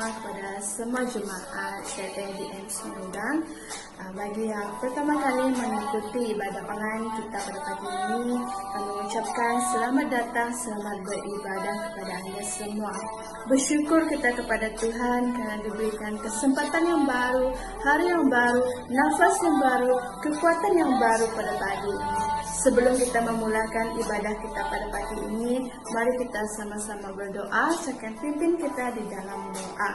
kepada semua jemaat CTDM Sumedang. Bagi yang pertama kali mengikuti ibadah online kita pada pagi ini, kami mengucapkan selamat datang, selamat beribadah kepada Anda semua. Bersyukur kita kepada Tuhan karena diberikan kesempatan yang baru, hari yang baru, nafas yang baru, kekuatan yang baru pada pagi ini. Sebelum kita memulakan ibadah kita pada pagi ini, mari kita sama-sama berdoa, akan pimpin kita di dalam doa.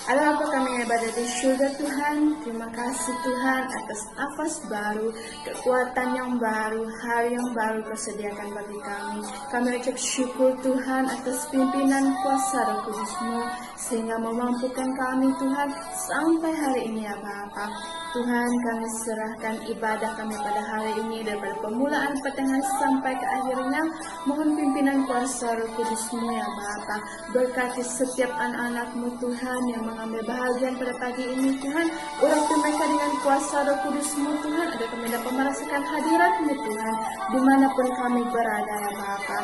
Allah Bapa kami yang berada di surga Tuhan, terima kasih Tuhan atas nafas baru, kekuatan yang baru, hari yang baru Kau sediakan bagi kami. Kami ucap syukur Tuhan atas pimpinan kuasa Roh Kudus-Mu, sehingga memampukan kami Tuhan sampai hari ini ya Bapa. Tuhan, kami serahkan ibadah kami pada hari ini daripada permulaan pertengahan sampai ke akhirnya. Mohon pimpinan kuasa Roh Kudus-Mu ya Bapa. Berkati setiap anak-anak-Mu Tuhan yang mengambil bahagian pada pagi ini Tuhan. Urapi mereka dengan kuasa Roh Kudus-Mu Tuhan, agar kami dapat merasakan hadirat-Mu Tuhan dimanapun kami berada ya Bapa.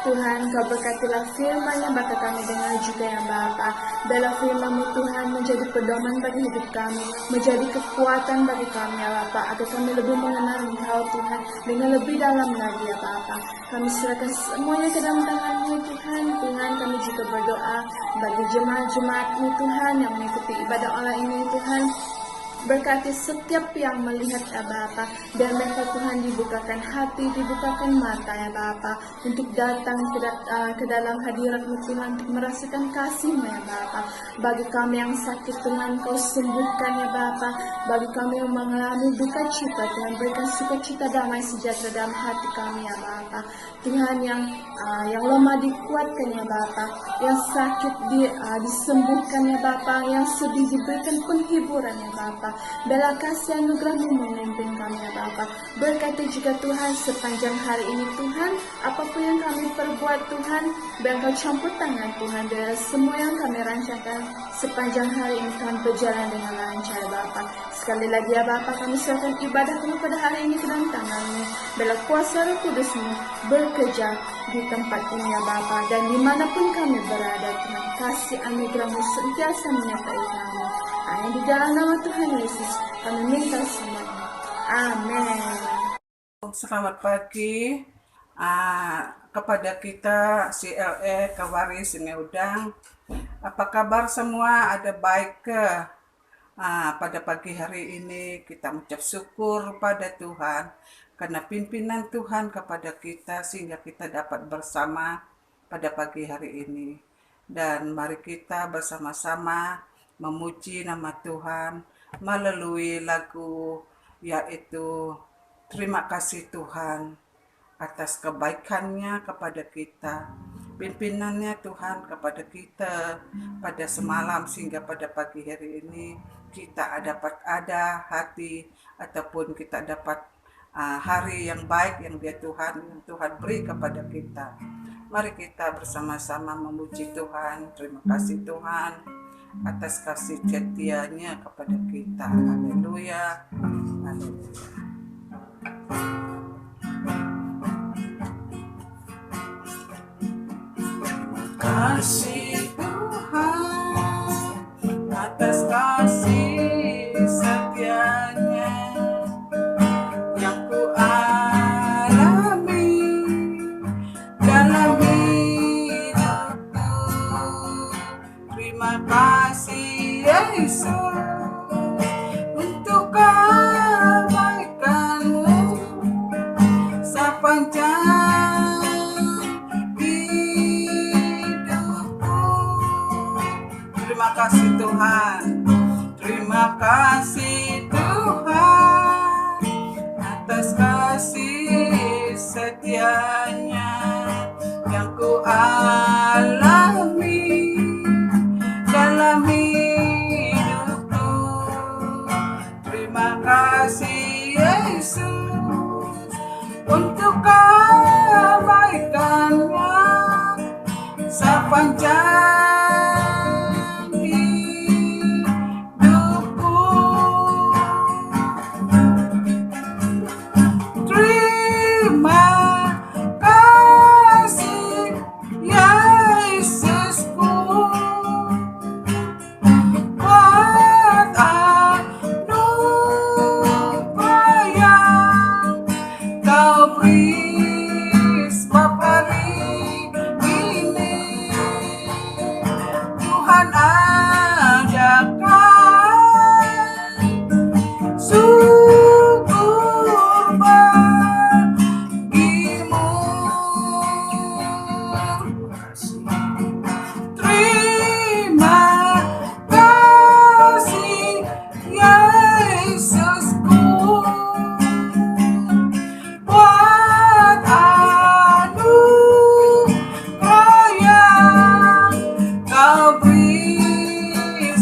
Tuhan, Kau berkatilah firman yang bakal kami dengar juga ya Bapa. Biarlah firman-Mu Tuhan menjadi pedoman bagi hidup kami, menjadi kekuatan bagi kami ya Bapa, agar kami lebih mengenal Engkau Tuhan dengan lebih dalam lagi ya Bapa. Kami serahkan semuanya ke dalam tangan-Mu Tuhan. Tuhan, kami juga berdoa bagi jemaat-jemaat-Mu Tuhan yang mengikuti ibadah online ini Tuhan. Berkati setiap yang melihat ya Bapa, dan mereka Tuhan dibukakan hati, dibukakan mata ya Bapa, untuk datang ke dalam hadirat-Mu Tuhan, untuk merasakan kasih-Mu ya Bapa. Bagi kami yang sakit Tuhan, Kau sembuhkan ya Bapa. Bagi kami yang mengalami duka cita Tuhan, berikan sukacita damai sejahtera dalam hati kami ya Bapa. Tuhan, yang lemah dikuatkan ya Bapa, yang sakit disembuhkan ya Bapa, yang sedih diberikan penghiburan ya Bapa. Bela kasih anugerah-Mu memimpin kami ya Bapa. Berkati juga Tuhan sepanjang hari ini Tuhan, apapun yang kami perbuat Tuhan, biar Kau campur tangan Tuhan, biar semua yang kami rancangkan sepanjang hari ini Tuhan berjalan dengan lancar ya Bapa. Sekali lagi ya Bapa, kami serahkan ibadah kami pada hari ini ke dalam tangan-Mu. Bela kuasa Roh Kudus-Mu bekerja di tempat ini ya Bapa, dan dimanapun kami berada Tuhan, kasih anugerah-Mu sentiasa menyertai kami. Hanya di dalam nama Tuhan Yesus kami minta semuanya. Amin. Selamat pagi kepada kita CLE Kawari Sineudang. Apa kabar semua? Ada baik ke? Pada pagi hari ini kita mengucap syukur pada Tuhan karena pimpinan Tuhan kepada kita sehingga kita dapat bersama pada pagi hari ini. Dan mari kita bersama-sama memuji nama Tuhan melalui lagu, yaitu terima kasih Tuhan atas kebaikannya kepada kita, pimpinannya Tuhan kepada kita pada semalam sehingga pada pagi hari ini kita dapat ada hati ataupun kita dapat hari yang baik yang Tuhan beri kepada kita. Mari kita bersama-sama memuji Tuhan. Terima kasih Tuhan atas kasih setia-Nya kepada kita. Haleluya. Haleluya. Kasih Tuhan atas kasih setia-Nya yang ku alami dalam hidupku. Terima kasih Yesus untuk kebaikan-Mu sepanjang hidupku. Terima kasih Tuhan. Terima kasih Tuhan atas kasih setia-Nya yang ku alami dalam hidupku. Terima kasih Yesus untuk kebaikan-Nya sepanjang hidupku. Terima kasih Yesusku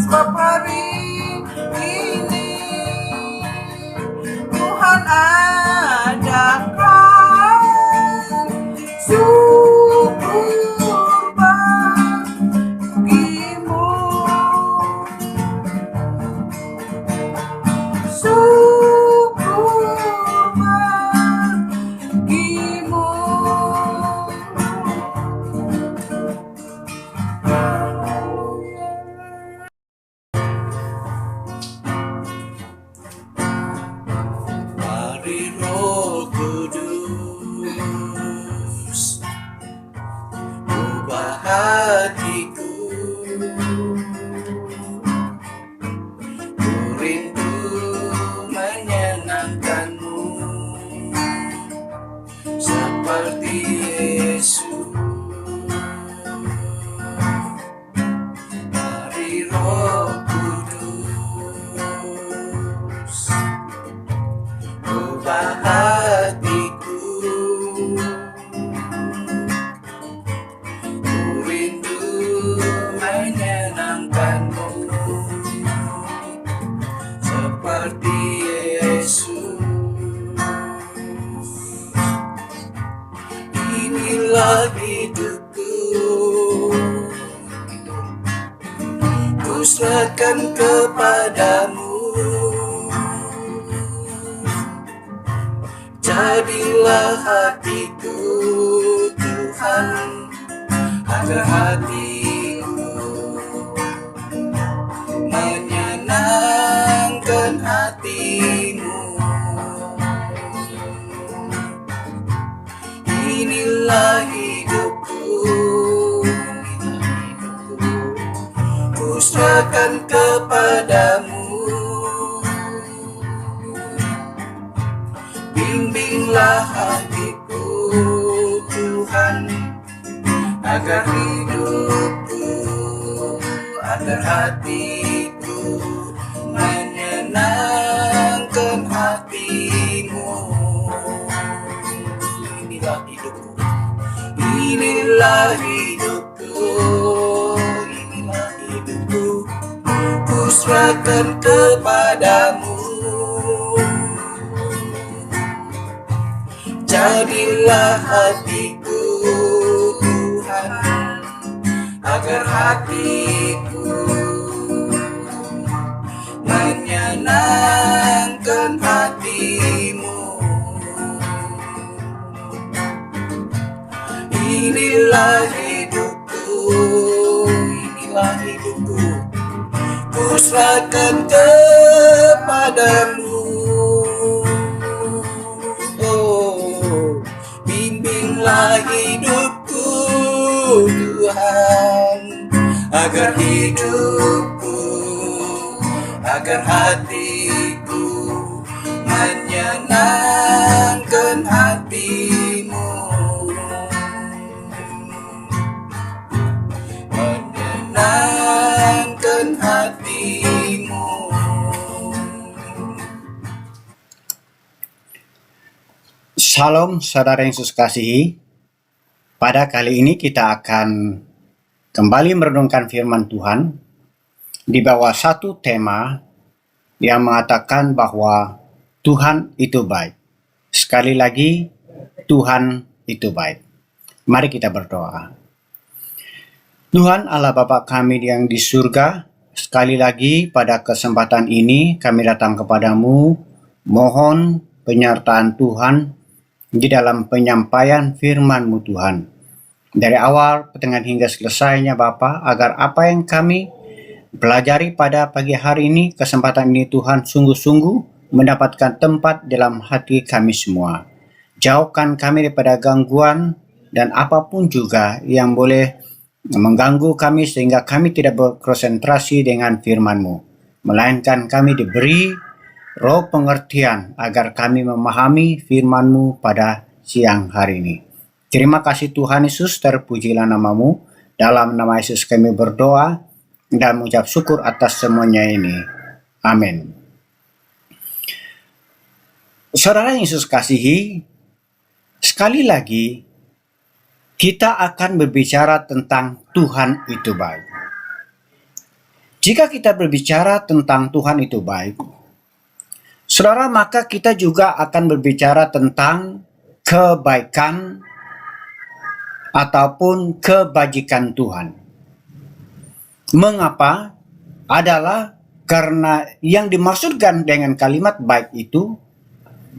sebab hari ini Tuhan adakan syukur bagimu, syukur bagimu. Mari Roh Kudus ubah hatiku, ku rindu menyenangkanmu seperti Yesus. Mari Roh Kudus ubah hatiku, ku rindu menyenangkanmu seperti Yesus. Inilah hidupku, ku serahkan kepadamu. Jadilah hatiku Tuhan, agar hatiku menyenangkan hatimu. Inilah hidupku, ku serahkan kepadamu. Bimbinglah hatiku Tuhan, agar hidupku, agar hatiku menyenangkan hatimu. Inilah hidupku, inilah hidupku, inilah hidupku, ku serahkan kepadamu. Jadilah hatiku Tuhan, agar hatiku menyenangkan hatimu. Inilah hidupku, inilah hidupku, ku serahkan kepadamu. Bimbinglah hidupku Tuhan, agar hidupku, agar hatiku menyenangkan hatimu, menyenangkan hatimu. Shalom saudara yang Yesus kasihi. Pada kali ini kita akan kembali merenungkan firman Tuhan di bawah satu tema yang mengatakan bahwa Tuhan itu baik. Sekali lagi, Tuhan itu baik. Mari kita berdoa. Tuhan Allah Bapa kami yang di surga, sekali lagi pada kesempatan ini kami datang kepadamu, mohon penyertaan Tuhan di dalam penyampaian firman-Mu Tuhan. Dari awal, pertengahan hingga selesainya Bapa, agar apa yang kami pelajari pada pagi hari ini, kesempatan ini Tuhan sungguh-sungguh mendapatkan tempat dalam hati kami semua. Jauhkan kami daripada gangguan dan apapun juga yang boleh mengganggu kami sehingga kami tidak berkonsentrasi dengan firman-Mu. Melainkan kami diberi roh pengertian agar kami memahami firman-Mu pada siang hari ini. Terima kasih Tuhan Yesus, terpujilah nama-Mu. Dalam nama Yesus kami berdoa dan mengucap syukur atas semuanya ini. Amin. Saudara yang Yesus kasihi, sekali lagi kita akan berbicara tentang Tuhan itu baik. Jika kita berbicara tentang Tuhan itu baik, saudara, maka kita juga akan berbicara tentang kebaikan ataupun kebajikan Tuhan. Mengapa? Adalah karena yang dimaksudkan dengan kalimat baik itu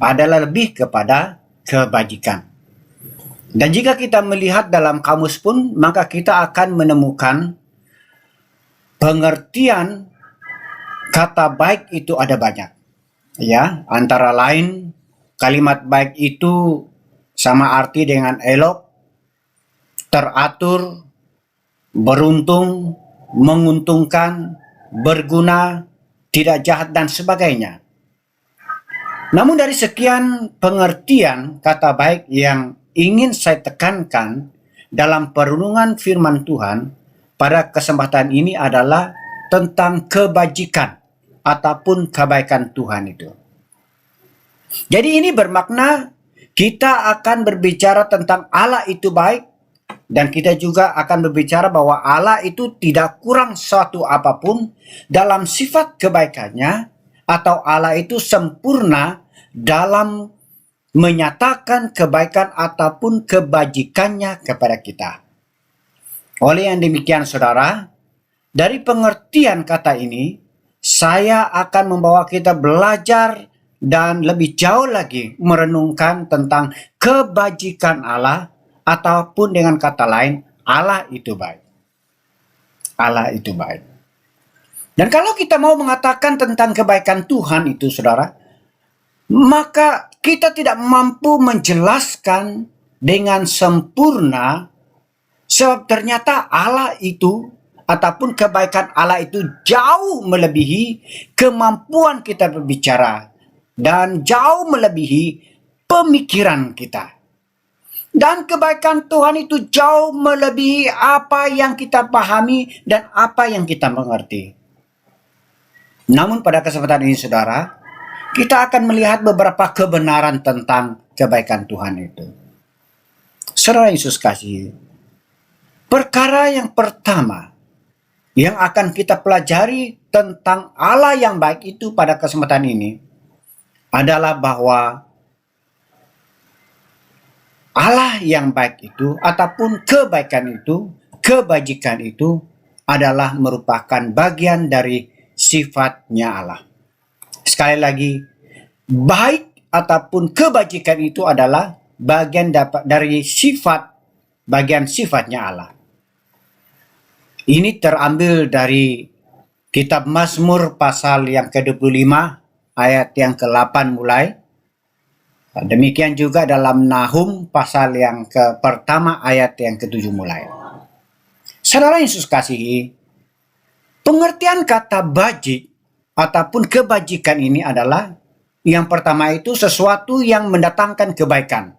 adalah lebih kepada kebajikan. Dan jika kita melihat dalam kamus pun, maka kita akan menemukan pengertian kata baik itu ada banyak. Ya, antara lain kalimat baik itu sama arti dengan elok, teratur, beruntung, menguntungkan, berguna, tidak jahat, dan sebagainya. Namun dari sekian pengertian kata baik yang ingin saya tekankan dalam perenungan firman Tuhan pada kesempatan ini adalah tentang kebajikan ataupun kebaikan Tuhan itu. Jadi ini bermakna kita akan berbicara tentang Allah itu baik, dan kita juga akan berbicara bahwa Allah itu tidak kurang suatu apapun dalam sifat kebaikannya, atau Allah itu sempurna dalam menyatakan kebaikan ataupun kebajikannya kepada kita. Oleh yang demikian, saudara, dari pengertian kata ini, saya akan membawa kita belajar dan lebih jauh lagi merenungkan tentang kebajikan Allah, ataupun dengan kata lain, Allah itu baik. Allah itu baik. Dan kalau kita mau mengatakan tentang kebaikan Tuhan itu, saudara, maka kita tidak mampu menjelaskan dengan sempurna, sebab ternyata Allah itu ataupun kebaikan Allah itu jauh melebihi kemampuan kita berbicara dan jauh melebihi pemikiran kita. Dan kebaikan Tuhan itu jauh melebihi apa yang kita pahami dan apa yang kita mengerti. Namun pada kesempatan ini, saudara, kita akan melihat beberapa kebenaran tentang kebaikan Tuhan itu. Saudara Yesus kasih, perkara yang pertama yang akan kita pelajari tentang Allah yang baik itu pada kesempatan ini adalah bahwa Allah yang baik itu ataupun kebaikan itu, kebajikan itu adalah merupakan bagian dari sifatnya Allah. Sekali lagi, baik ataupun kebajikan itu adalah bagian dari bagian sifatnya Allah. Ini terambil dari kitab Mazmur pasal yang ke-25 ayat yang ke-8 mulai. Demikian juga dalam Nahum pasal yang pertama ayat yang ke-7 mulai. Saudara Yesus kasihi, pengertian kata bajik ataupun kebajikan ini adalah yang pertama itu sesuatu yang mendatangkan kebaikan.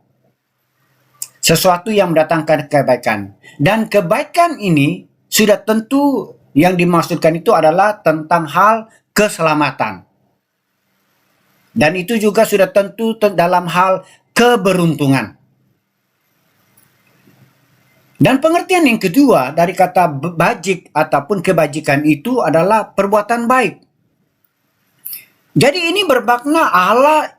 Sesuatu yang mendatangkan kebaikan. Dan kebaikan ini sudah tentu yang dimaksudkan itu adalah tentang hal keselamatan. Dan itu juga sudah tentu dalam hal keberuntungan. Dan pengertian yang kedua dari kata bajik ataupun kebajikan itu adalah perbuatan baik. Jadi ini bermakna Allah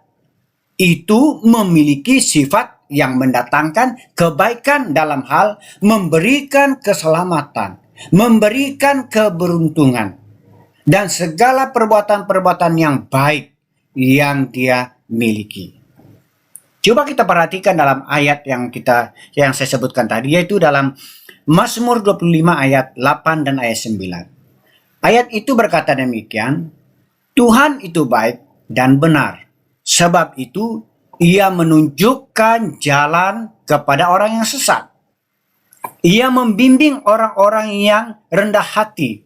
itu memiliki sifat yang mendatangkan kebaikan dalam hal memberikan keselamatan, memberikan keberuntungan, dan segala perbuatan-perbuatan yang baik yang dia miliki. Coba kita perhatikan dalam ayat yang saya sebutkan tadi, yaitu dalam Mazmur 25 ayat 8 dan ayat 9. Ayat itu berkata demikian, Tuhan itu baik dan benar, sebab itu ia menunjukkan jalan kepada orang yang sesat. Ia membimbing orang-orang yang rendah hati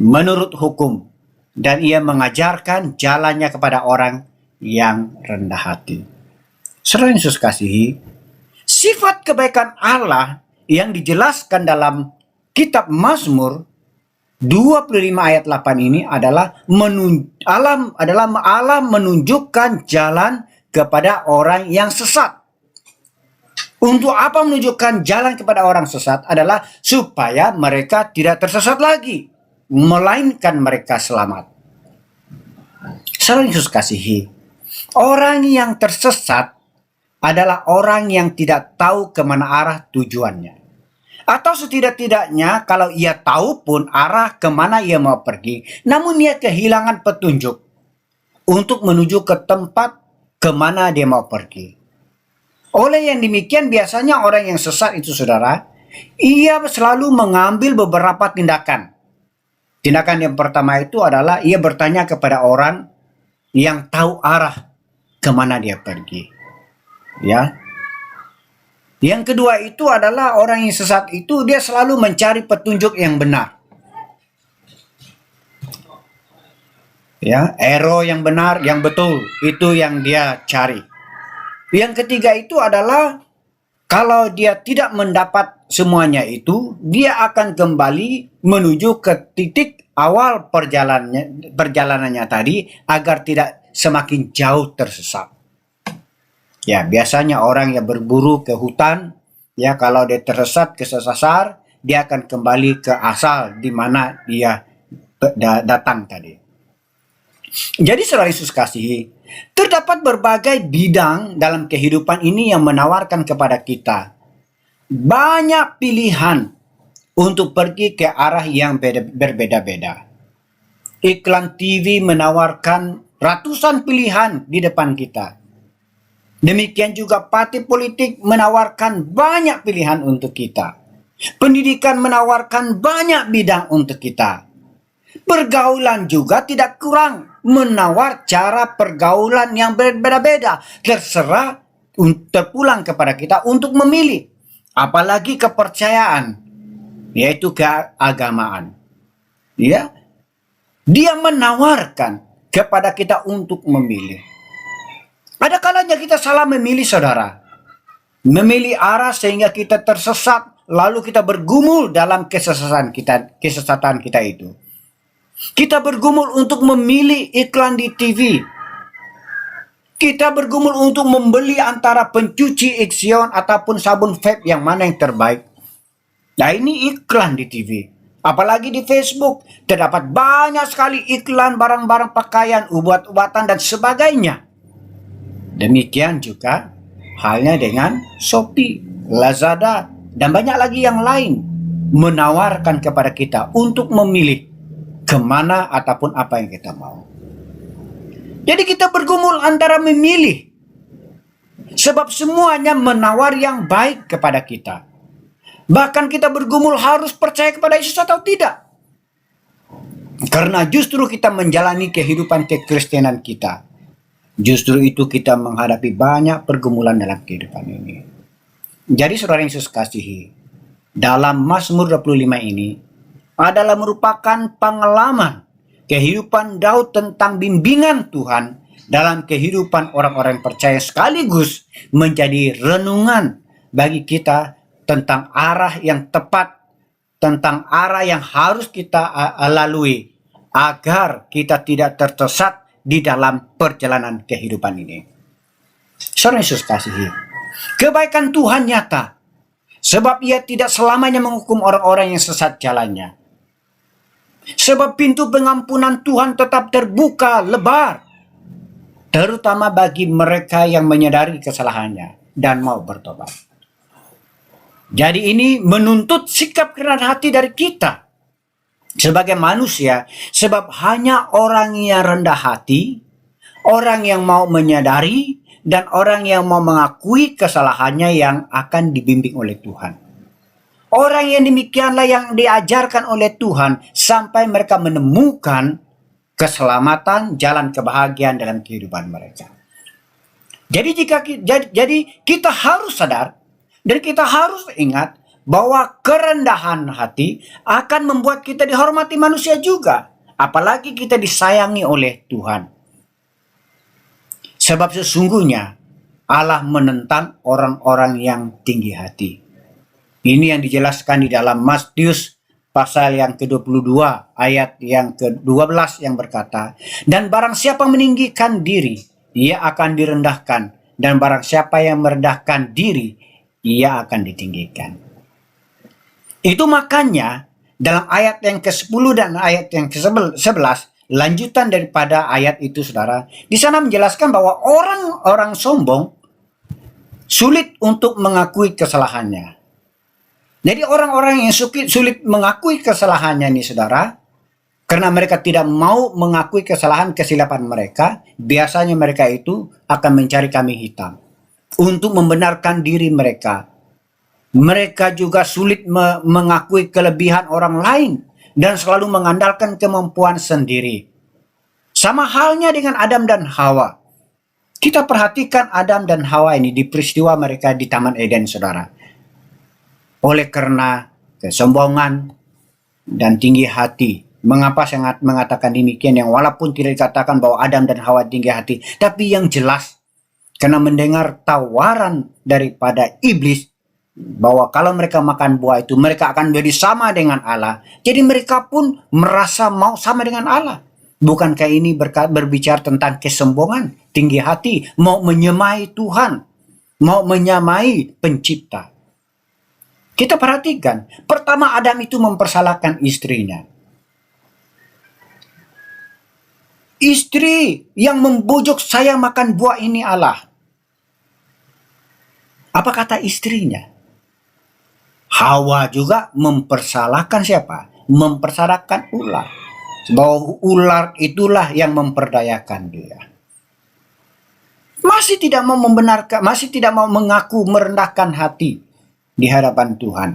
menurut hukum, dan ia mengajarkan jalannya kepada orang yang rendah hati. Saudara Yesus kasihi, sifat kebaikan Allah yang dijelaskan dalam kitab Mazmur 25 ayat 8 ini adalah Allah menunjukkan jalan kepada orang yang sesat. Untuk apa menunjukkan jalan kepada orang sesat? Adalah supaya mereka tidak tersesat lagi. melainkan mereka selamat. Saudara Yesus kasihi, orang yang tersesat adalah orang yang tidak tahu kemana arah tujuannya. Atau setidak-tidaknya kalau ia tahu pun arah kemana ia mau pergi, namun ia kehilangan petunjuk untuk menuju ke tempat kemana dia mau pergi. Oleh yang demikian biasanya orang yang sesat itu saudara, ia selalu mengambil beberapa tindakan. Tindakan yang pertama itu adalah ia bertanya kepada orang yang tahu arah kemana dia pergi. Ya. Yang kedua itu adalah orang yang sesat itu dia selalu mencari petunjuk yang benar. Ya, arrow yang benar, yang betul, itu yang dia cari. Yang ketiga itu adalah kalau dia tidak mendapat semuanya itu, dia akan kembali menuju ke titik awal perjalanannya tadi agar tidak semakin jauh tersesat. Ya, biasanya orang yang berburu ke hutan, ya kalau dia tersesat kesasar, dia akan kembali ke asal di mana dia datang tadi. Jadi saudara Yesus kasihi, terdapat berbagai bidang dalam kehidupan ini yang menawarkan kepada kita banyak pilihan untuk pergi ke arah yang berbeda-beda. Iklan TV menawarkan ratusan pilihan di depan kita. Demikian juga parti politik menawarkan banyak pilihan untuk kita. Pendidikan menawarkan banyak bidang untuk kita. Pergaulan juga tidak kurang menawar cara pergaulan yang berbeda-beda. Terpulang kepada kita untuk memilih. Apalagi kepercayaan, yaitu keagamaan. Ya, dia menawarkan kepada kita untuk memilih. Ada kalanya kita salah memilih saudara. Memilih arah sehingga kita tersesat. Lalu kita bergumul dalam kesesatan kita itu. Kita bergumul untuk memilih iklan di TV. Kita bergumul untuk membeli antara pencuci Ixion ataupun sabun vape yang mana yang terbaik. Nah ini iklan di TV. Apalagi di Facebook. Terdapat banyak sekali iklan barang-barang pakaian, obat-obatan dan sebagainya. Demikian juga halnya dengan Shopee, Lazada, dan banyak lagi yang lain. Menawarkan kepada kita untuk memilih kemana ataupun apa yang kita mau. Jadi kita bergumul antara memilih. Sebab semuanya menawar yang baik kepada kita. Bahkan kita bergumul harus percaya kepada Yesus atau tidak. Karena justru kita menjalani kehidupan kekristenan kita. Justru itu kita menghadapi banyak pergumulan dalam kehidupan ini. Jadi saudara Yesus kasihi, dalam Mazmur 25 ini adalah merupakan pengalaman kehidupan Daud tentang bimbingan Tuhan dalam kehidupan orang-orang percaya, sekaligus menjadi renungan bagi kita tentang arah yang tepat, tentang arah yang harus kita lalui agar kita tidak tersesat di dalam perjalanan kehidupan ini. Saudara Yesus kasihi, kebaikan Tuhan nyata, sebab ia tidak selamanya menghukum orang-orang yang sesat jalannya. Sebab pintu pengampunan Tuhan tetap terbuka lebar, terutama bagi mereka yang menyadari kesalahannya dan mau bertobat. Jadi ini menuntut sikap kerendahan hati dari kita sebagai manusia, sebab hanya orang yang rendah hati, orang yang mau menyadari, dan orang yang mau mengakui kesalahannya yang akan dibimbing oleh Tuhan. Orang yang demikianlah yang diajarkan oleh Tuhan sampai mereka menemukan keselamatan, jalan kebahagiaan dalam kehidupan mereka. Jadi kita harus sadar dan kita harus ingat bahwa kerendahan hati akan membuat kita dihormati manusia juga, apalagi kita disayangi oleh Tuhan. Sebab sesungguhnya Allah menentang orang-orang yang tinggi hati. Ini yang dijelaskan di dalam Matius pasal yang ke-22 ayat yang ke-12 yang berkata, dan barang siapa meninggikan diri, ia akan direndahkan, dan barang siapa yang merendahkan diri, ia akan ditinggikan. Itu makanya dalam ayat yang ke-10 dan ayat yang ke-11, lanjutan daripada ayat itu saudara, di sana menjelaskan bahwa orang-orang sombong sulit untuk mengakui kesalahannya. Jadi orang-orang yang sulit mengakui kesalahannya ini saudara, karena mereka tidak mau mengakui kesilapan mereka, biasanya mereka itu akan mencari kambing hitam untuk membenarkan diri mereka. Mereka juga sulit mengakui kelebihan orang lain dan selalu mengandalkan kemampuan sendiri. Sama halnya dengan Adam dan Hawa. Kita perhatikan Adam dan Hawa ini di peristiwa mereka di Taman Eden, saudara. Oleh karena kesombongan dan tinggi hati. Mengapa saya mengatakan demikian? Yang walaupun tidak dikatakan bahwa Adam dan Hawa tinggi hati, tapi yang jelas karena mendengar tawaran daripada iblis bahwa kalau mereka makan buah itu mereka akan menjadi sama dengan Allah. Jadi mereka pun merasa mau sama dengan Allah. Bukankah ini berbicara tentang kesombongan, tinggi hati, mau menyamai Tuhan, mau menyamai pencipta. Kita perhatikan, pertama Adam itu mempersalahkan istrinya. Istri yang membujuk saya makan buah ini Allah. Apa kata istrinya? Hawa juga mempersalahkan siapa? Mempersalahkan ular. Bahwa ular itulah yang memperdayakan dia. Masih tidak mau membenarkan, masih tidak mau mengaku merendahkan hati di hadapan Tuhan.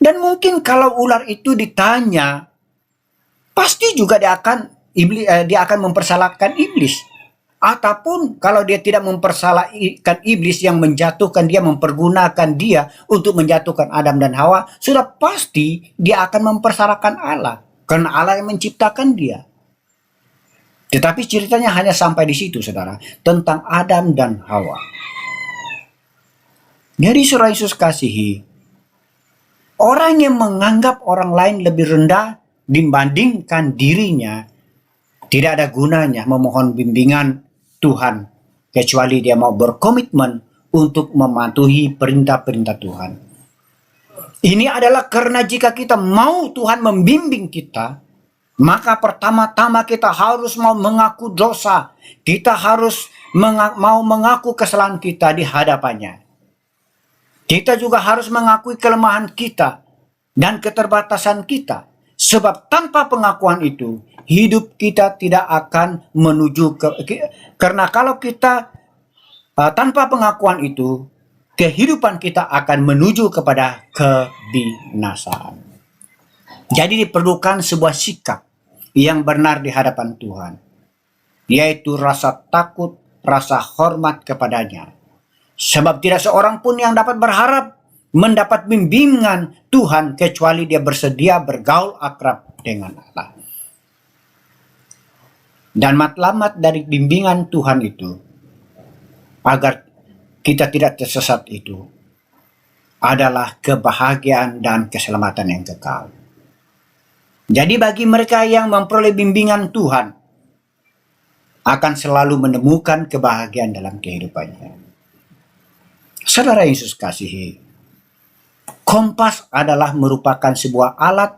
Dan mungkin kalau ular itu ditanya, pasti juga dia akan mempersalahkan iblis. Ataupun kalau dia tidak mempersalahkan iblis yang menjatuhkan dia, mempergunakan dia untuk menjatuhkan Adam dan Hawa, sudah pasti dia akan mempersalahkan Allah. Karena Allah yang menciptakan dia. Tetapi ceritanya hanya sampai di situ, saudara. Tentang Adam dan Hawa. Jadi saudara Yesus kasihi, orang yang menganggap orang lain lebih rendah dibandingkan dirinya, tidak ada gunanya memohon bimbingan Tuhan, kecuali dia mau berkomitmen untuk mematuhi perintah-perintah Tuhan. Ini adalah karena jika kita mau Tuhan membimbing kita, maka pertama-tama kita harus mau mengaku dosa. Kita harus mau mengaku kesalahan kita di hadapannya. Kita juga harus mengakui kelemahan kita dan keterbatasan kita. Sebab tanpa pengakuan itu, hidup kita tidak akan menuju karena kalau kita tanpa pengakuan itu, kehidupan kita akan menuju kepada kebinasaan. Jadi diperlukan sebuah sikap yang benar di hadapan Tuhan, yaitu rasa takut, rasa hormat kepadanya. Sebab tidak seorang pun yang dapat berharap mendapat bimbingan Tuhan kecuali dia bersedia bergaul akrab dengan Allah. Dan matlamat dari bimbingan Tuhan itu, agar kita tidak tersesat itu, adalah kebahagiaan dan keselamatan yang kekal. Jadi bagi mereka yang memperoleh bimbingan Tuhan, akan selalu menemukan kebahagiaan dalam kehidupannya. Saudara Yesus kasihi, kompas adalah merupakan sebuah alat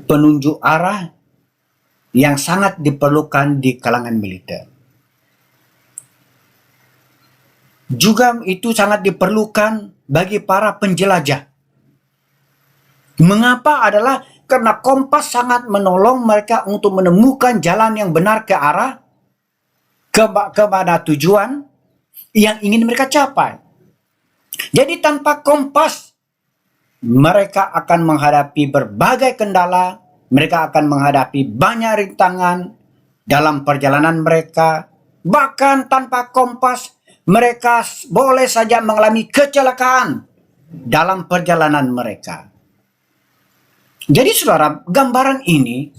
penunjuk arah yang sangat diperlukan di kalangan militer. Juga itu sangat diperlukan bagi para penjelajah. Mengapa? Adalah karena kompas sangat menolong mereka untuk menemukan jalan yang benar ke arah kepada tujuan yang ingin mereka capai. Jadi tanpa kompas, mereka akan menghadapi berbagai kendala, mereka akan menghadapi banyak rintangan dalam perjalanan mereka. Bahkan tanpa kompas, mereka boleh saja mengalami kecelakaan dalam perjalanan mereka. Jadi saudara, gambaran ini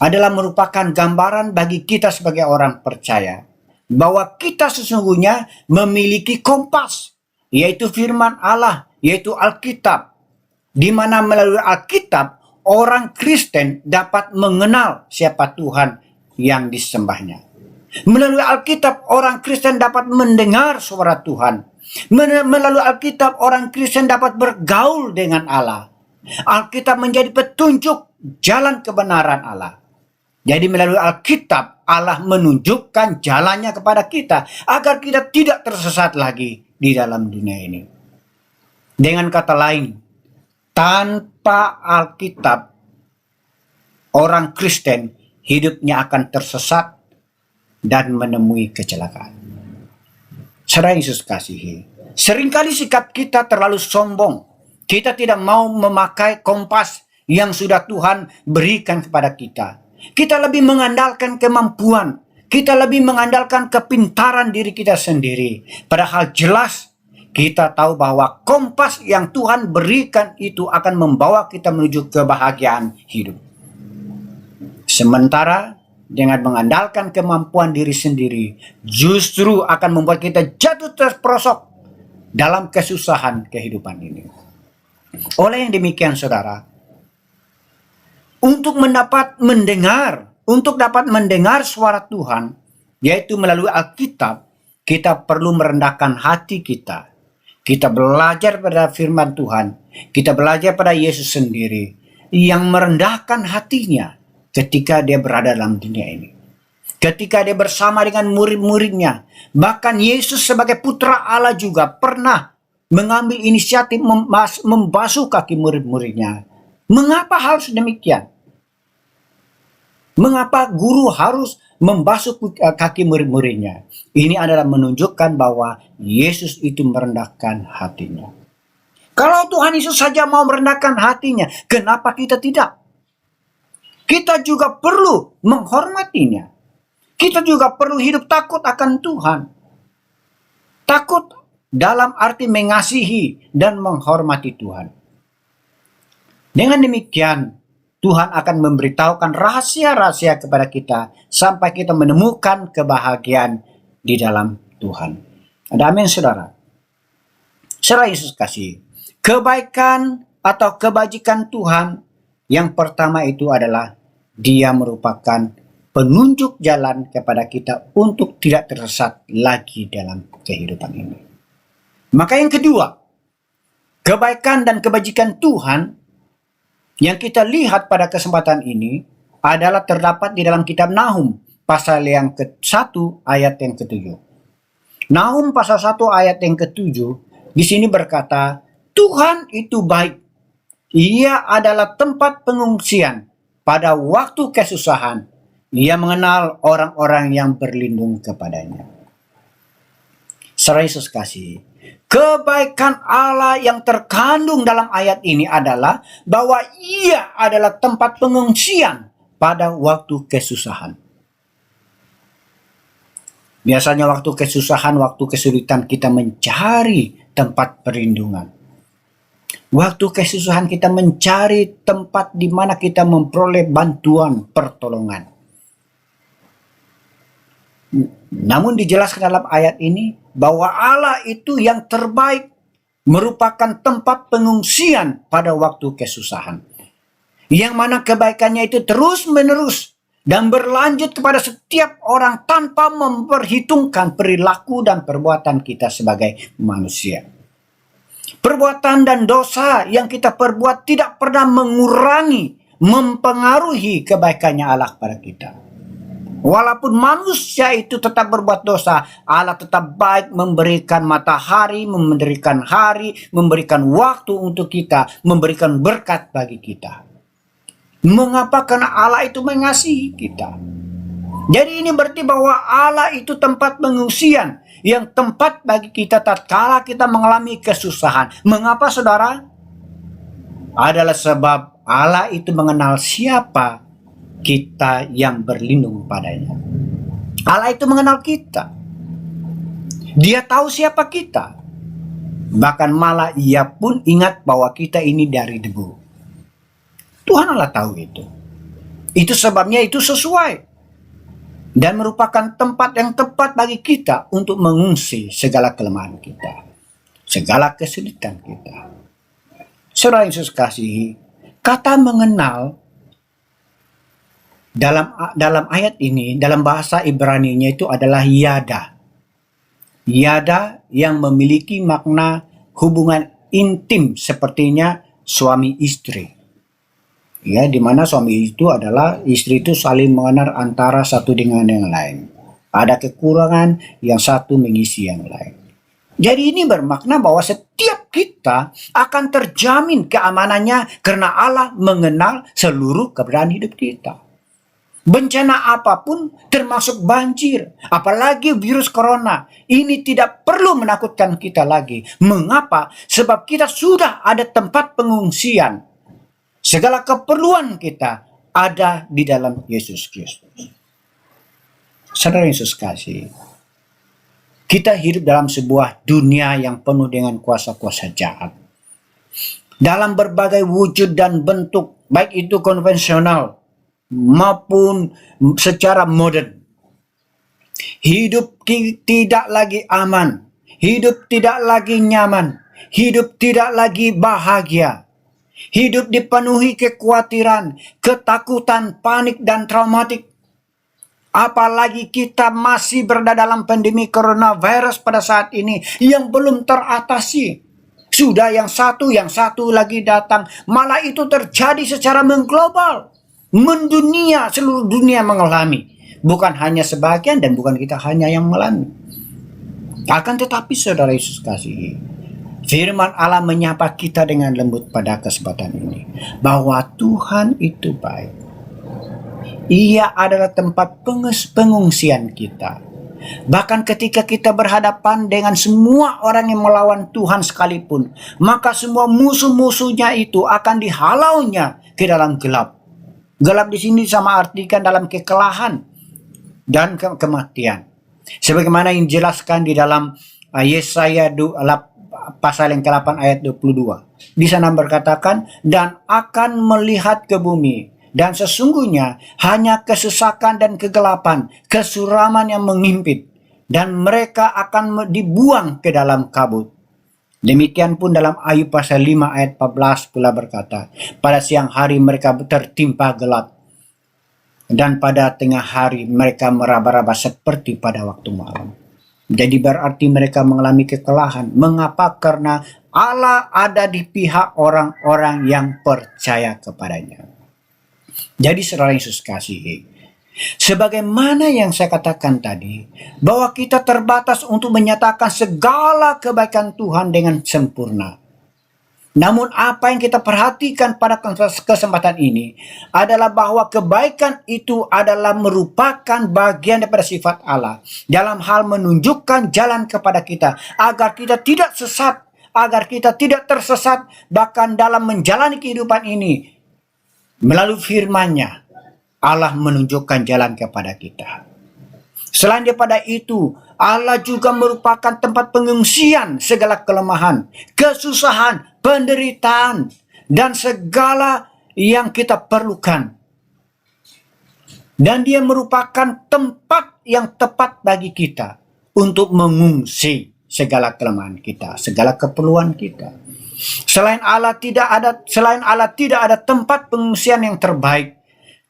adalah merupakan gambaran bagi kita sebagai orang percaya, bahwa kita sesungguhnya memiliki kompas, yaitu firman Allah, yaitu Alkitab, di mana melalui Alkitab orang Kristen dapat mengenal siapa Tuhan yang disembahnya. Melalui Alkitab orang Kristen dapat mendengar suara Tuhan. Melalui Alkitab orang Kristen dapat bergaul dengan Allah. Alkitab menjadi petunjuk jalan kebenaran Allah. Jadi melalui Alkitab Allah menunjukkan jalannya kepada kita agar kita tidak tersesat lagi di dalam dunia ini. Dengan kata lain, tanpa Alkitab orang Kristen hidupnya akan tersesat dan menemui kecelakaan. Saudara Yesus kasihi, seringkali sikap kita terlalu sombong. Kita tidak mau memakai kompas yang sudah Tuhan berikan kepada kita. Kita lebih mengandalkan kemampuan. Kita lebih mengandalkan kepintaran diri kita sendiri. Padahal jelas kita tahu bahwa kompas yang Tuhan berikan itu akan membawa kita menuju kebahagiaan hidup. Sementara dengan mengandalkan kemampuan diri sendiri justru akan membuat kita jatuh terperosok dalam kesusahan kehidupan ini. Oleh yang demikian saudara, untuk dapat mendengar suara Tuhan, yaitu melalui Alkitab, kita perlu merendahkan hati kita. Kita belajar pada firman Tuhan, kita belajar pada Yesus sendiri yang merendahkan hatinya ketika dia berada dalam dunia ini. Ketika dia bersama dengan murid-muridnya, bahkan Yesus sebagai putra Allah juga pernah mengambil inisiatif membasuh kaki murid-muridnya. Mengapa harus demikian? Mengapa guru harus membasuh kaki murid-muridnya? Ini adalah menunjukkan bahwa Yesus itu merendahkan hatinya. Kalau Tuhan Yesus saja mau merendahkan hatinya, kenapa kita tidak? Kita juga perlu menghormatinya. Kita juga perlu hidup takut akan Tuhan. Takut dalam arti mengasihi dan menghormati Tuhan. Dengan demikian, Tuhan akan memberitahukan rahasia-rahasia kepada kita sampai kita menemukan kebahagiaan di dalam Tuhan. Ada amin saudara. Saudara Yesus kasih, kebaikan atau kebajikan Tuhan yang pertama itu adalah Dia merupakan penunjuk jalan kepada kita untuk tidak tersesat lagi dalam kehidupan ini. Maka yang kedua, kebaikan dan kebajikan Tuhan yang kita lihat pada kesempatan ini adalah terdapat di dalam kitab Nahum pasal yang ke-1 ayat yang ke-7. Nahum pasal 1 ayat yang ke-7 di sini berkata, Tuhan itu baik. Ia adalah tempat pengungsian pada waktu kesusahan. Ia mengenal orang-orang yang berlindung kepadanya. Saudara Yesus kasih, kebaikan Allah yang terkandung dalam ayat ini adalah bahwa Ia adalah tempat pengungsian pada waktu kesusahan. Biasanya waktu kesusahan, waktu kesulitan kita mencari tempat perlindungan. Waktu kesusahan kita mencari tempat di mana kita memperoleh bantuan pertolongan. Namun dijelaskan dalam ayat ini bahwa Allah itu yang terbaik, merupakan tempat pengungsian pada waktu kesusahan. Yang mana kebaikannya itu terus menerus dan berlanjut kepada setiap orang tanpa memperhitungkan perilaku dan perbuatan kita sebagai manusia. Perbuatan dan dosa yang kita perbuat tidak pernah mengurangi, mempengaruhi kebaikannya Allah pada kita. Walaupun manusia itu tetap berbuat dosa, Allah tetap baik memberikan matahari, memberikan hari, memberikan waktu untuk kita, memberikan berkat bagi kita. Mengapa? Karena Allah itu mengasihi kita. Jadi ini berarti bahwa Allah itu tempat pengungsian, yang tempat bagi kita tatkala kita mengalami kesusahan. Mengapa saudara? Adalah sebab Allah itu mengenal siapa kita yang berlindung padanya. Allah itu mengenal kita. Dia tahu siapa kita. Bahkan malah Ia pun ingat bahwa kita ini dari debu. Tuhan Allah tahu itu. Itu sebabnya itu sesuai. Dan merupakan tempat yang tepat bagi kita untuk mengungsi segala kelemahan kita. Segala kesulitan kita. Saudara Yesus kasihi, kata mengenal Dalam ayat ini, dalam bahasa Ibrani-nya itu adalah yada. Yada yang memiliki makna hubungan intim sepertinya suami istri. Ya, di mana suami itu adalah istri itu saling mengenal antara satu dengan yang lain. Ada kekurangan, yang satu mengisi yang lain. Jadi ini bermakna bahwa setiap kita akan terjamin keamanannya karena Allah mengenal seluruh keberadaan hidup kita. Bencana apapun termasuk banjir, apalagi virus corona, ini tidak perlu menakutkan kita lagi. Mengapa? Sebab kita sudah ada tempat pengungsian. Segala keperluan kita ada di dalam Yesus Kristus. Saudara Yesus kasih, kita hidup dalam sebuah dunia yang penuh dengan kuasa-kuasa jahat. Dalam berbagai wujud dan bentuk, baik itu konvensional maupun secara modern. Hidup tidak lagi aman, hidup tidak lagi nyaman, hidup tidak lagi bahagia. Hidup dipenuhi kekhawatiran, ketakutan, panik, dan traumatik. Apalagi kita masih berada dalam pandemi coronavirus pada saat ini yang belum teratasi. Sudah yang satu lagi datang. Malah itu terjadi secara mengglobal. Mendunia, seluruh dunia mengalami. Bukan hanya sebagian dan bukan kita hanya yang mengalami. Akan tetapi saudara Yesus kasihi, firman Allah menyapa kita dengan lembut pada kesempatan ini. Bahwa Tuhan itu baik. Ia adalah tempat pengungsian kita. Bahkan ketika kita berhadapan dengan semua orang yang melawan Tuhan sekalipun, maka semua musuh-musuhnya itu akan dihalaunya ke dalam gelap. Gelap di sini sama artikan dalam kekalahan dan kematian. Sebagaimana yang dijelaskan di dalam Yesaya pasal yang ke-8 ayat 22. Di sana berkatakan, dan akan melihat ke bumi, dan sesungguhnya hanya kesesakan dan kegelapan, kesuraman yang mengimpit, dan mereka akan dibuang ke dalam kabut. Demikian pun dalam Ayub pasal 5 ayat 14 pula berkata, pada siang hari mereka tertimpa gelap, dan pada tengah hari mereka meraba-raba seperti pada waktu malam. Jadi berarti mereka mengalami kekalahan. Mengapa? Karena Allah ada di pihak orang-orang yang percaya kepadanya. Jadi saudara Yesus kasihi, sebagaimana yang saya katakan tadi, bahwa kita terbatas untuk menyatakan segala kebaikan Tuhan dengan sempurna. Namun apa yang kita perhatikan pada kesempatan ini adalah bahwa kebaikan itu adalah merupakan bagian daripada sifat Allah dalam hal menunjukkan jalan kepada kita agar kita tidak sesat, agar kita tidak tersesat bahkan dalam menjalani kehidupan ini. Melalui firman-Nya Allah menunjukkan jalan kepada kita. Selain daripada itu, Allah juga merupakan tempat pengungsian segala kelemahan, kesusahan, penderitaan, dan segala yang kita perlukan. Dan Dia merupakan tempat yang tepat bagi kita untuk mengungsi segala kelemahan kita, segala keperluan kita. Selain Allah tidak ada tempat pengungsian yang terbaik.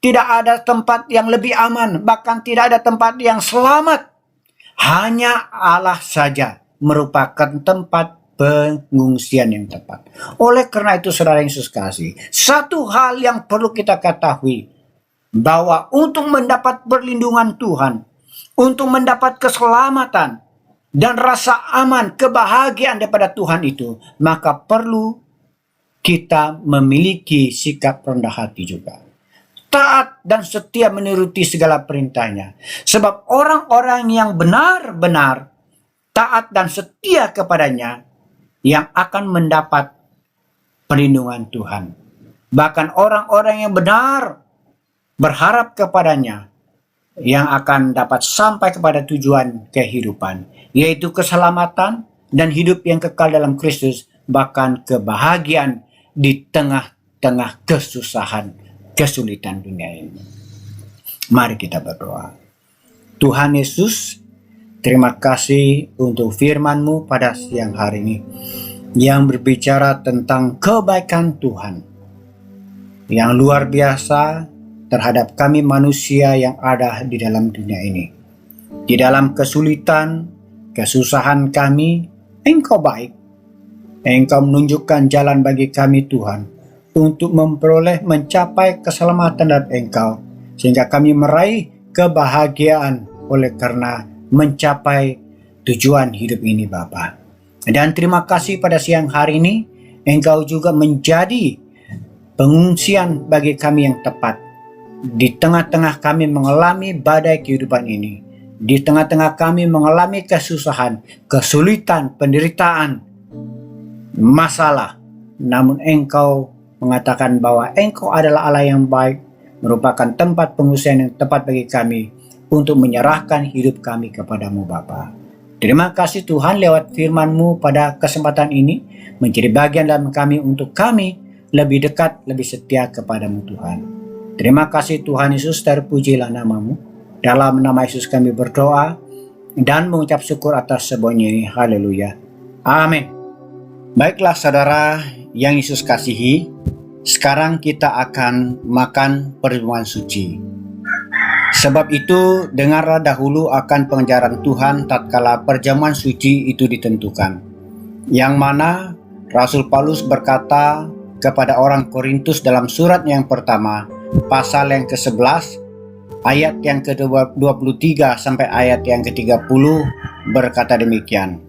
Tidak ada tempat yang lebih aman, bahkan tidak ada tempat yang selamat. Hanya Allah saja merupakan tempat pengungsian yang tepat. Oleh karena itu saudara Yesus kasih, satu hal yang perlu kita ketahui, bahwa untuk mendapat perlindungan Tuhan, untuk mendapat keselamatan dan rasa aman, kebahagiaan daripada Tuhan itu, maka perlu kita memiliki sikap rendah hati juga. Taat dan setia menuruti segala perintahnya. Sebab orang-orang yang benar-benar taat dan setia kepadanya yang akan mendapat perlindungan Tuhan. Bahkan orang-orang yang benar berharap kepadanya yang akan dapat sampai kepada tujuan kehidupan, yaitu keselamatan dan hidup yang kekal dalam Kristus, bahkan kebahagiaan di tengah-tengah kesusahan, kesulitan dunia ini. Mari kita berdoa. Tuhan Yesus, terima kasih untuk firman-Mu pada siang hari ini yang berbicara tentang kebaikan Tuhan yang luar biasa, terhadap kami manusia yang ada di dalam dunia ini. Di dalam kesulitan, kesusahan kami, Engkau baik. Engkau menunjukkan jalan bagi kami Tuhan, untuk mencapai keselamatan dari Engkau, sehingga kami meraih kebahagiaan oleh karena mencapai tujuan hidup ini Bapa. Dan terima kasih pada siang hari ini, Engkau juga menjadi pengungsian bagi kami yang tepat. Di tengah-tengah kami mengalami badai kehidupan ini, di tengah-tengah kami mengalami kesusahan, kesulitan, penderitaan, masalah, namun Engkau mengatakan bahwa Engkau adalah Allah yang baik, merupakan tempat pengungsian yang tepat bagi kami untuk menyerahkan hidup kami kepadamu Bapa. Terima kasih Tuhan lewat firman-Mu pada kesempatan ini menjadi bagian dalam kami untuk kami lebih dekat, lebih setia kepadamu Tuhan. Terima kasih Tuhan Yesus, terpujilah nama-Mu. Dalam nama Yesus kami berdoa dan mengucap syukur atas semuanya ini. Haleluya. Amin. Baiklah saudara yang Yesus kasihi, sekarang kita akan makan perjamuan suci. Sebab itu, dengarlah dahulu akan pengajaran Tuhan tatkala perjamuan suci itu ditentukan. Yang mana Rasul Paulus berkata kepada orang Korintus dalam surat yang pertama, pasal yang ke-11, ayat yang ke-23 sampai ayat yang ke-30 berkata demikian.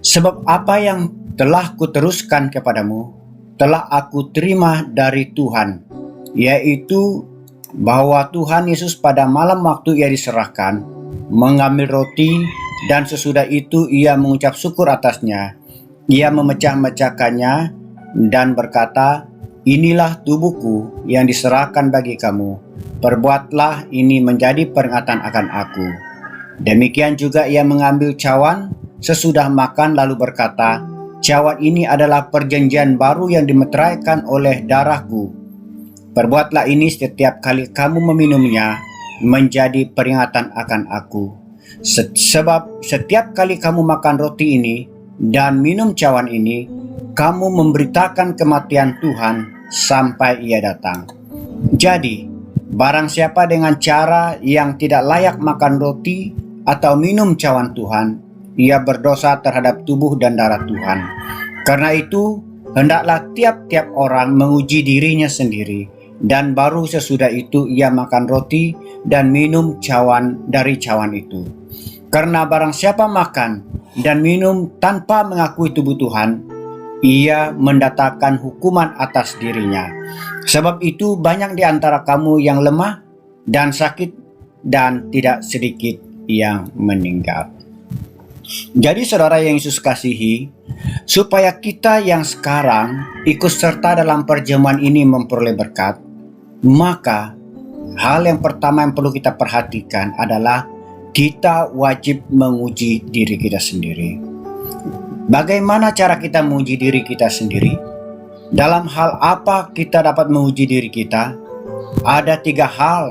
Sebab apa yang telah kuteruskan kepadamu, telah aku terima dari Tuhan, yaitu bahwa Tuhan Yesus pada malam waktu ia diserahkan, mengambil roti, dan sesudah itu ia mengucap syukur atasnya. Ia memecah-mecahkannya dan berkata, inilah tubuhku yang diserahkan bagi kamu. Perbuatlah ini menjadi peringatan akan aku. Demikian juga ia mengambil cawan sesudah makan lalu berkata, cawan ini adalah perjanjian baru yang dimeteraikan oleh darahku. Perbuatlah ini setiap kali kamu meminumnya menjadi peringatan akan aku. Sebab setiap kali kamu makan roti ini dan minum cawan ini, kamu memberitakan kematian Tuhan sampai ia datang. Jadi, barang siapa dengan cara yang tidak layak makan roti atau minum cawan Tuhan, ia berdosa terhadap tubuh dan darah Tuhan. Karena itu, hendaklah tiap-tiap orang menguji dirinya sendiri, dan baru sesudah itu ia makan roti dan minum cawan dari cawan itu. Karena barang siapa makan dan minum tanpa mengakui tubuh Tuhan, ia mendatangkan hukuman atas dirinya. Sebab itu banyak di antara kamu yang lemah dan sakit, dan tidak sedikit yang meninggal. Jadi saudara yang Yesus kasihi, supaya kita yang sekarang ikut serta dalam perjamuan ini memperoleh berkat, maka hal yang pertama yang perlu kita perhatikan adalah kita wajib menguji diri kita sendiri. Bagaimana cara kita menguji diri kita sendiri? Dalam hal apa kita dapat menguji diri kita? Ada 3 hal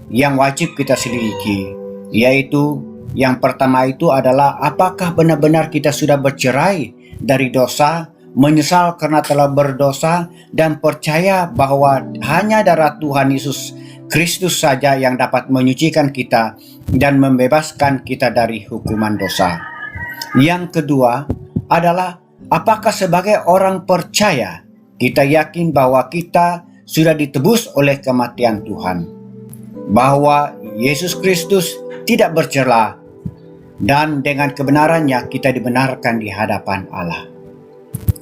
yang wajib kita selidiki, yaitu yang pertama itu adalah apakah benar-benar kita sudah bercerai dari dosa, menyesal karena telah berdosa, dan percaya bahwa hanya darah Tuhan Yesus Kristus saja yang dapat menyucikan kita dan membebaskan kita dari hukuman dosa. Yang kedua adalah apakah sebagai orang percaya kita yakin bahwa kita sudah ditebus oleh kematian Tuhan, bahwa Yesus Kristus tidak bercela, dan dengan kebenarannya kita dibenarkan di hadapan Allah.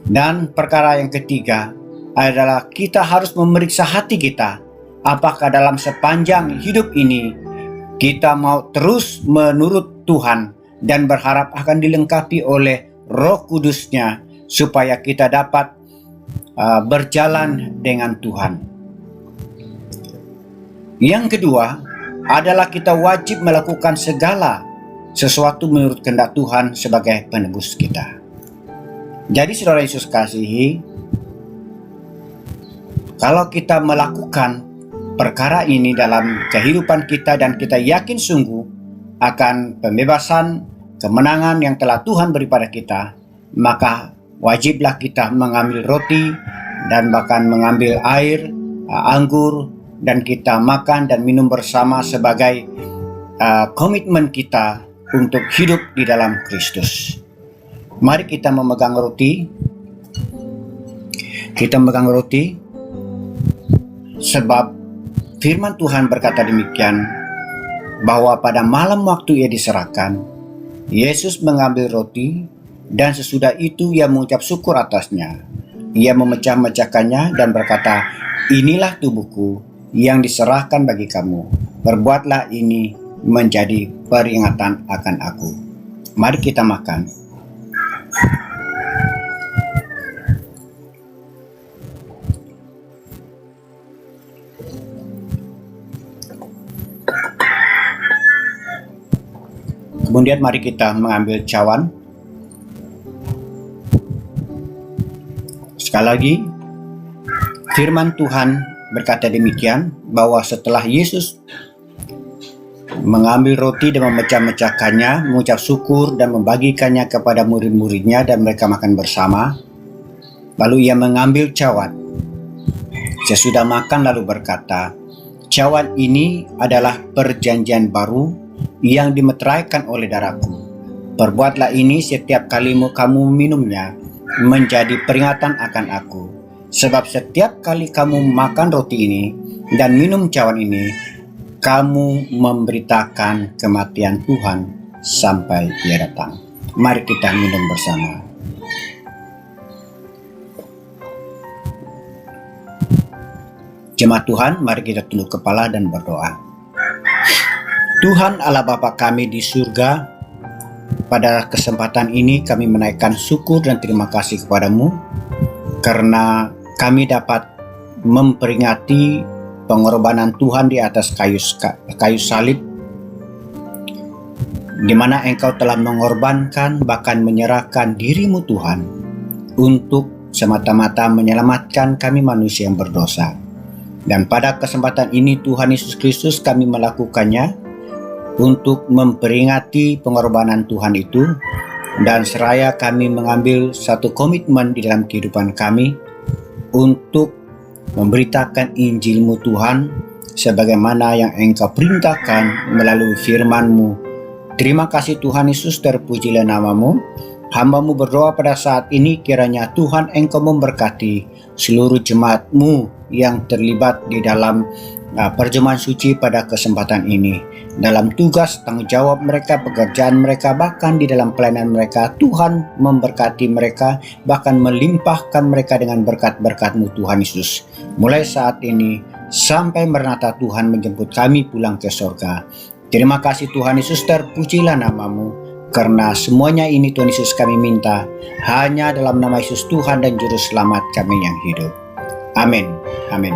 Dan perkara yang ketiga adalah kita harus memeriksa hati kita, apakah dalam sepanjang hidup ini kita mau terus menurut Tuhan dan berharap akan dilengkapi oleh Roh Kudus-Nya supaya kita dapat berjalan dengan Tuhan. Yang kedua adalah kita wajib melakukan segala sesuatu menurut kehendak Tuhan sebagai penebus kita. Jadi saudara Yesus kasihi, kalau kita melakukan perkara ini dalam kehidupan kita dan kita yakin sungguh akan pembebasan, kemenangan yang telah Tuhan beri pada kita, maka wajiblah kita mengambil roti dan bahkan mengambil air anggur dan kita makan dan minum bersama sebagai komitmen kita untuk hidup di dalam Kristus. Mari kita memegang roti. Kita memegang roti sebab firman Tuhan berkata demikian, bahwa pada malam waktu ia diserahkan, Yesus mengambil roti dan sesudah itu ia mengucap syukur atasnya. Ia memecah-mecahkannya dan berkata, "Inilah tubuhku yang diserahkan bagi kamu. Perbuatlah ini menjadi peringatan akan aku." Mari kita makan. Kemudian mari kita mengambil cawan. Sekali lagi, firman Tuhan berkata demikian, bahwa setelah Yesus mengambil roti dan memecah-mecahkannya, mengucap syukur dan membagikannya kepada murid-muridnya dan mereka makan bersama, lalu ia mengambil cawan. Sesudah makan lalu berkata, "Cawan ini adalah perjanjian baru yang dimeteraikan oleh darahku. Perbuatlah ini setiap kali kamu minumnya menjadi peringatan akan aku. Sebab setiap kali kamu makan roti ini dan minum cawan ini, kamu memberitakan kematian Tuhan sampai Dia datang." Mari kita minum bersama. Jemaat Tuhan, mari kita tunduk kepala dan berdoa. Tuhan Allah Bapa kami di surga, pada kesempatan ini kami menaikkan syukur dan terima kasih kepadamu karena kami dapat memperingati pengorbanan Tuhan di atas kayu salib, di mana Engkau telah mengorbankan bahkan menyerahkan dirimu Tuhan untuk semata-mata menyelamatkan kami manusia yang berdosa. Dan pada kesempatan ini Tuhan Yesus Kristus kami melakukannya untuk memperingati pengorbanan Tuhan itu, dan seraya kami mengambil satu komitmen di dalam kehidupan kami untuk memberitakan Injil-Mu Tuhan sebagaimana yang Engkau perintahkan melalui firman-Mu. Terima kasih Tuhan Yesus, terpujilah nama-Mu. Hamba-Mu berdoa pada saat ini kiranya Tuhan Engkau memberkati seluruh jemaat-Mu yang terlibat di dalam perjamuan suci pada kesempatan ini, dalam tugas tanggung jawab mereka, pekerjaan mereka, bahkan di dalam pelayanan mereka. Tuhan memberkati mereka, bahkan melimpahkan mereka dengan berkat-berkat-Mu Tuhan Yesus. Mulai saat ini sampai Maranatha Tuhan menjemput kami pulang ke sorga. Terima kasih Tuhan Yesus, terpujilah nama-Mu, karena semuanya ini Tuhan Yesus kami minta hanya dalam nama Yesus Tuhan dan Juru Selamat kami yang hidup. Amin. Amin.